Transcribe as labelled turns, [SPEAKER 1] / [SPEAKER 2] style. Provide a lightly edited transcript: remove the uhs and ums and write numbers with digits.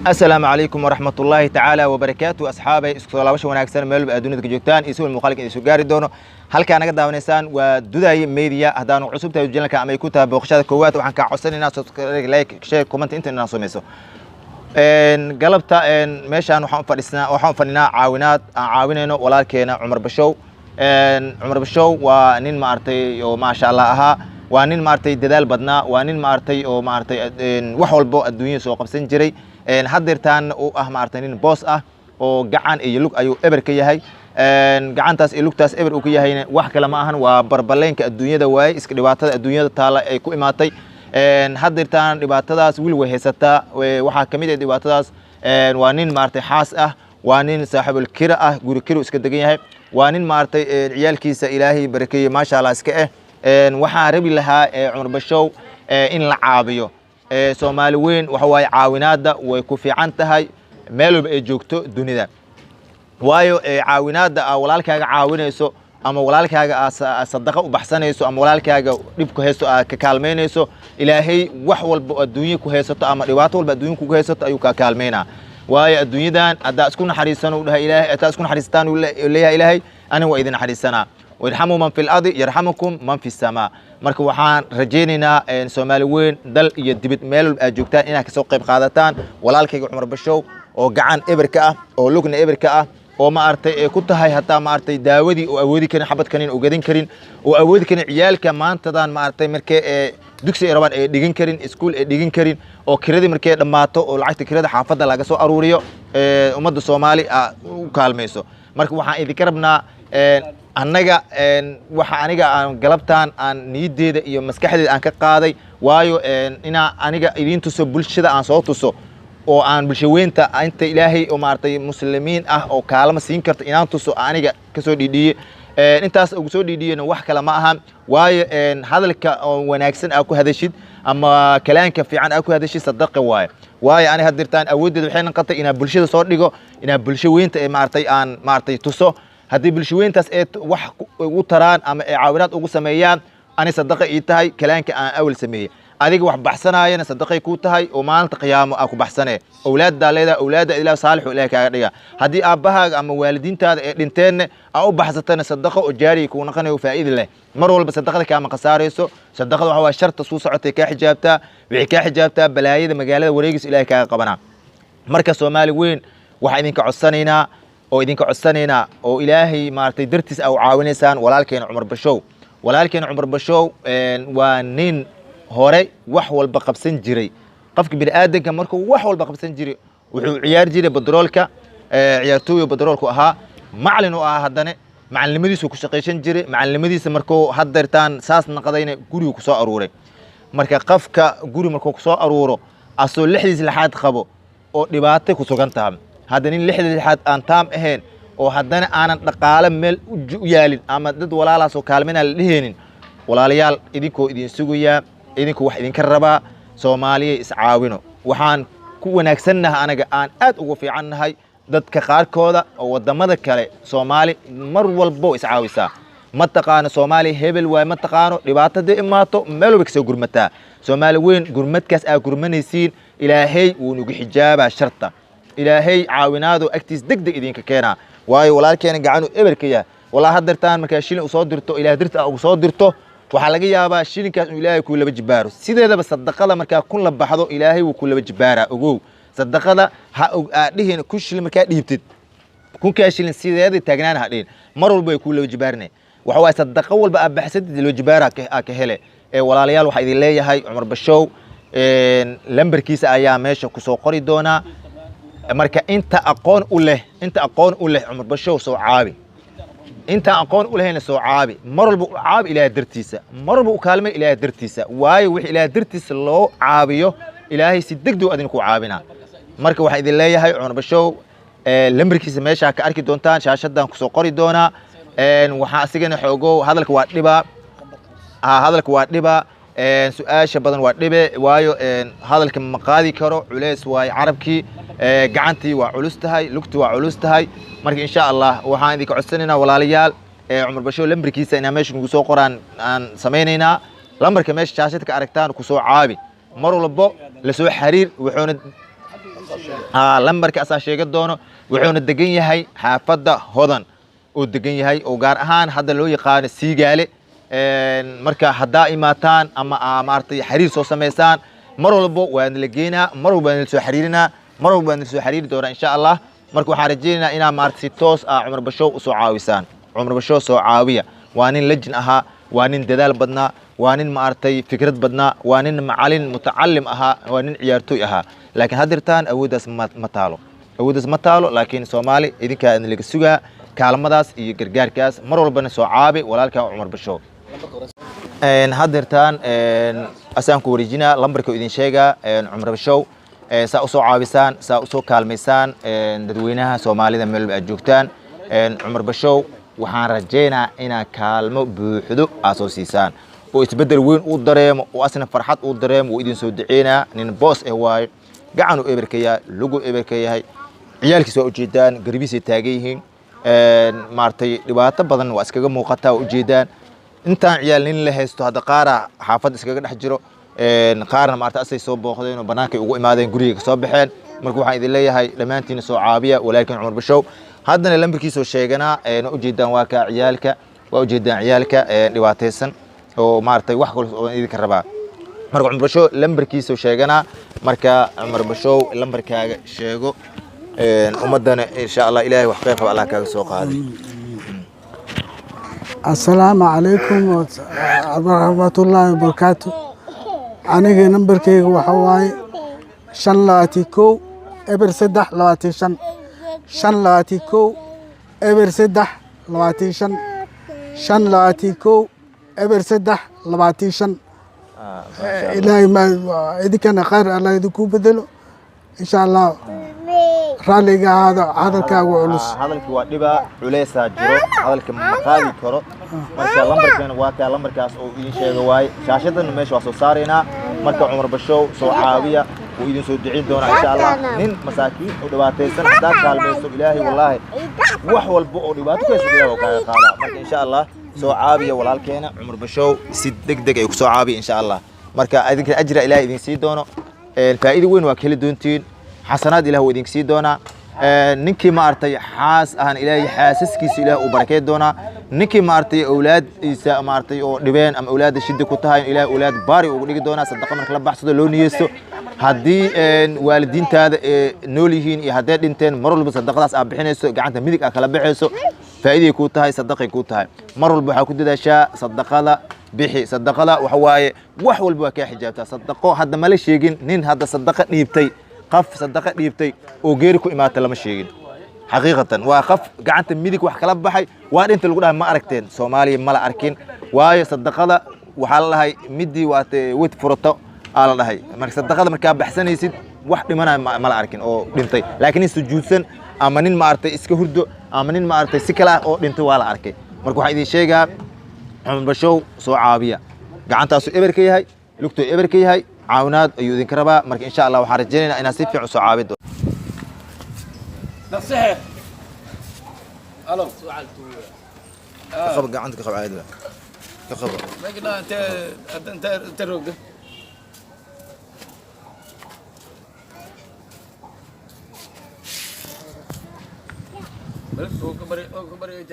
[SPEAKER 1] السلام عليكم ورحمة الله تعالى وبركاته أصحابي اسكولابش وناكسن ميل أدوني كجوتان يسوي المخالك يسوي جاري دونه هل كان قد داونيسان ودوداي ميديا هدانو عصوب توجينا كأما يكوتا بوخشات كوات وحن كعصني ناس لايك شير كومنت انت ناس وميسو إن قلبتا إن ماشان وحن فننا عاونينو ولكن عمر بشو إن عمر بشو ونين مارتي وما شاء الله ها ونين مارتي ددال بدنا ونين مارتي ومارتي إن وحول بو الدنيا سوق بسنجري إن حضرتان أو مارتين بوس أو جعان يلوك أيو إبر كيهاي إن جعان تاس يلوك تاس إبر وكيهاي وح كلامهن وبربلين كالدنيا دواي إسكدوات الدنيا تالا كو إماتي إن حضرتان دبات تاس ويلوهستا وحكمية دبات تاس إن وانين مارتي حاس وانين صاحب الكرة جور كيرو إسكدجيهاي وانين مارتي عيال كيس إلهي بركي ما شاء الله إسكأه إن وحارب لها عمر بشو إن العابيو Soomaali weyn waxa way caawinaada way ku fiican tahay meel walba ay joogto dunida waayo caawinaada walaalkaaga caawinayso ama walaalkaaga sadaqa u baxsanayso ama walaalkaaga dib ku haysto ka kaalmeynayso ilaahay wax walba adduunyo ku haysto ama dhibaato walba adduunyo ku haysto ayuu ka kaalmeynaa waayo adduunyadan adaa isku naxariisan u dhahay ilaahay ataa isku naxariistaan u leeyahay ilaahay ana waa idin naxariisana ويرحموا من في الأرض يرحمكم من في السماء marka waxaan rajeynaynaa Soomaali weyn dal iyo dibad meel ay joogtaan inay ka soo qayb qaadataan walaalkayga Cumar Bashow oo gacan eberka ah oo lugna eberka ah oo ma artay ku tahay hataa ma artay daawadii oo awoodi karin xabad kanin oo gadin karin oo awoodi karin ciyaalka maantadan ma artay markay dugsi ay rabaan ay dhigin karin iskuul ay dhigin karin oo kiradii markay dhamaato oo lacagta kirada xaafadda laga soo aruuriyo ummadda Soomaali u kaalmayso marka waxaan idin karabnaa annaga waxa aniga aan galabtaan aan niyadeeda iyo maskaxdeeda aan ka qaaday waayo ina aniga idin tuso bulshada aan soo tuso oo aan bulshaweynta inta ilaahay oo maartay muslimiin ah oo kaalmo siin karta inaan tuso aniga ka soo dhidhiye intaas ugu soo dhidhiyena wax kale ma aha waayo hadalka wanaagsan aad ku hadashid ama kalaanka fiican aad ku hadashid sadaqa waayo ani hadirtaan awoodeeda waxay noqotay ina bulshada soo dhigo ina bulshaweynta ay maartay tuso haddii bulshaweyntaas ay wax ugu taraan ama ay caawinaad ugu sameeyaan ani sadaqa ii tahay kalaanka aan awal sameeyay adiga wax baxsanaayana sadaqay ku tahay oo maalinta qiyaamo ku baxsanee awlaadda leedahay awlaadda ilaahay saalix ilaahay kaaga dhiga haddii aabahaaga ama waalidiintaada ay dhinteen u baxsatana sadaqa oo jaari ku noqonayo faa'iido leh mar walba sadaqada kaama qasaarayso sadaqada waxa waa sharta soo socotay ka xijaabta wixii ka xijaabta balaayada magaalada wareegis ilaahay kaaga qabana marka Soomaali weyn waxa idinka codsanaynaa oo idinka codsanayna oo ilaahay maartay dartiis aw caawinaysaan walaalkeen Cumar Bashow waa nin hore wax walba qabsan jiray qofka bini'aadanka markuu wax walba qabsan jiray wuxuu ciyaar jiray badroolka ciyaartooy badroolku ahaa macallin oo haddana macallimadiisu ku shaqeeysan jiray macallimadiisa markuu hadartaan saas naqadayna guriga ku soo aruuray marka qofka guri markuu ku soo aruuro asoo lixdiis laxaad qabo oo dhibaato ku sugan tahay هذا نين لحد لحد أن تام إهين وهذا أنا نقالة مل يالين أما ضد ولا لا سو كلامنا لهين ولا ليال إذنكو إذن سويا إذنكو واحد إذن كربا سومالي إسعاونه وحان كو نكسنها أنا جان أوفي عنها هاي ضد كخار كودا أو ضمد كله سومالي مر والبو إسعاوسا ما تقان سومالي هبل وما تقانو رباط ده إماتو ملو بكسو جرمتا سومالي وين جرمت كاس جرمنيسين إلى هي ونجي حجاب شرطة إلهي عاونادو أكتيس دق إذنك كينا واي ولكن قاعنو إبركيا والله هدرتان مركا شيلين وصادرتو إله درت أو صادرتو وحلقي يابا شيلين كاس إلهي كل بجبارو سيدا هذا بس صدق الله مركا كل بحضو إلهي وكل بجبارة أقول صدق الله لهن كل شيء مركا ديبتد كون كاشيلين سيدا هذا تاجنان هادين مروا بي كل بجبارني وحوا صدق أول بقى بحسد الوجبارة كهله ولا ليال وحيد الله هاي عمر بشو لمبركيس أيام ماشي كسو قري دونا marka inta aqoon u leh Cumar Bashow soo caabi inta aqoon u lehna soo caabi marwalba u caabi ilaahay dartiisa marwalba u kaalmay ilaahay dartiisa waayo wix ilaahay dartiisa loo caabiyo ilaahay si degdeg adin ku caabina marka waxa idin leeyahay Cumar Bashow lambarkiisa meesha ka arki doontaan shaashadan ku soo qori doona waxa asigana xoogo hadalka waa dhiba su'aasha badan waa dhibe waayo hadalka ma qaadi karo culeys waay carabkii gacantii waa culus tahay lugtu waa culus tahay marka insha Allah waxaan idin codsanaynaa walaalayaal Cumar Bashow lambarkiisa inaa meesha nagu soo qoraan aan sameeynayna lambarka meesha shaashadka aragtaan ku soo caabi mar walba la soo xiriir wuxuuna lambarka asaa sheega doono wuxuuna degan yahay xaafadda hodan oo degan yahay oo gaar ahaan hadda loo yaqaano Siigaale marka haddaa imaataan ama maartay xiriir soo sameysaan mar walba waan la geenaa mar walba waan soo xiriirinaa mar walba waan soo xiriiri doonaa insha Allah marka waxaan rajaynaynaa inaa maartay si toos ah Cumar Bashow u soo caawisaan Cumar Bashow soo caawiya waa nin lajin ahaa waa nin dadaal badnaa waa nin maartay fikrad badnaa waa nin macallin mutacallim ahaa waa nin ciyaartoy ahaa laakiin hadirtaan awoodaas ma taalo laakiin Soomaali idinka in laga sugaa kaalmadaas iyo gargaarkaas mar walbana soo caabi walaalka Cumar Bashow hadirtaan asaan ku wareejinaa lambarka idin sheega Cumar Bashow saa u soo caawisaan saa u soo kaalmaysaan dadweynaha Soomaalida meel ay joogtaan Cumar Bashow waxaan rajeynaa inaa kaalmo buuxdo aasoo siisaan oo isbedel weyn u dareemo oo asna farxad u dareemo oo idin soo duceynaa nin boss waay gacan u eberkaya lugu eberkayahay ciyaalkiisa u jeedaan garbiisa taagay yihiin maartay dhibaato badan waa iskaga muuqataa u jeedaan intaan ciyaal nin la haysto hada qaara xaafad iskaga dhex jiro qaarna maartay asay soo booqdeen oo banaanka ugu imaadeen guriga soo baxeen marka waxaan idin leeyahay dhamaantiin soo caabiya walaalkan Cumar Bashow haddana lambarkiisa sheeganaa u jeedaan waa ka ciyaalka waa u jeedaan ciyaalka dhibaataysan oo maartay wax kale oo idinka rabaa marka Cumar Bashow lambarkiisa sheeganaa marka Cumar Bashow lambarkaaga sheego ummadana insha Allah ilaahay wax qeyb Allah kaaga soo qaaday
[SPEAKER 2] السلام عليكم ورحمة الله وبركاته أنا نمبركيga waxa waaye 5 eber 3 25 5 eber 3 25 5 eber 3 25 إلهي ما إذا كان خير الله يدكو بدله إن شاء الله راليga hadalkaagu culus
[SPEAKER 1] hadalkii waa dhiba culeesa jiro hadalka ma qaadi karo marka lambarkan waa ka lambarkaas oo idin sheego waay shaashadan meesha waa soo saareena marka Cumar Bashow soo caawiya oo idin soo ducin doona insha Allah nin masaakiin oo dhibaataysan hadaa kaalmayso ilaahi wallahi wax walba oo dhibaato ka soo kaaga qaada marka insha Allah soo caawiya walaalkeena Cumar Bashow si degdeg ay ku soo caawiya insha Allah marka idinka ajra ilaahi idin sii doono faa'iido weyn waa kala doontiin حسنات إله ودينك سيدونا نكي مارتي حاس أهان إلهي حاسس كيس إله وبركات دونا نكي مارتي أولاد إيسا مارتي أو دبين أم أولاد الشدة كتاين إله أولاد باري ونيك دونا صدق من خلاب بحث لون يسو هدي والدين تاد نوليهين يهدد انتين مروا بصدق ناس أبحينيسو قاعد ميدك أكلا بحيسو فإيدي كوتاي صدقي كوتاي مروا البحا كنت دا شاء صدق لا بحي صدق لا وحواي وحول بواكي حجابتا صدقو هذا مالي شيقين نين هذا صدق نيبتي قف صدقة ديبتي وغيركو إماتة لما شيغين حقيقة وقف قعنت ميدك وحكلاب بحي وان انت لقولها ما أركتين سومالي ملا أركين واي صدقة وحال لهاي ميدي ويت فرطو على لهاي مرك صدقة مركاب بحسن يسيد واحد منا ملا أركين أو دينتي لكن يسجوسن أمانين ما أرتي إسكهردو أمانين ما أرتي سكلا أو دينتي ولا أركي مركو حيدي شيغا عمر بشو سو عابية قعنت أسو إبركي هاي لكتو إبركي هاي عاونات أيو ذين كربا مرك إن شاء الله وحرجينا إن أسيف عصو عابد
[SPEAKER 3] نصيحة ألو
[SPEAKER 1] خبر عندك خبر عادي خبر
[SPEAKER 3] ما قلنا أنت روق بس هو كبري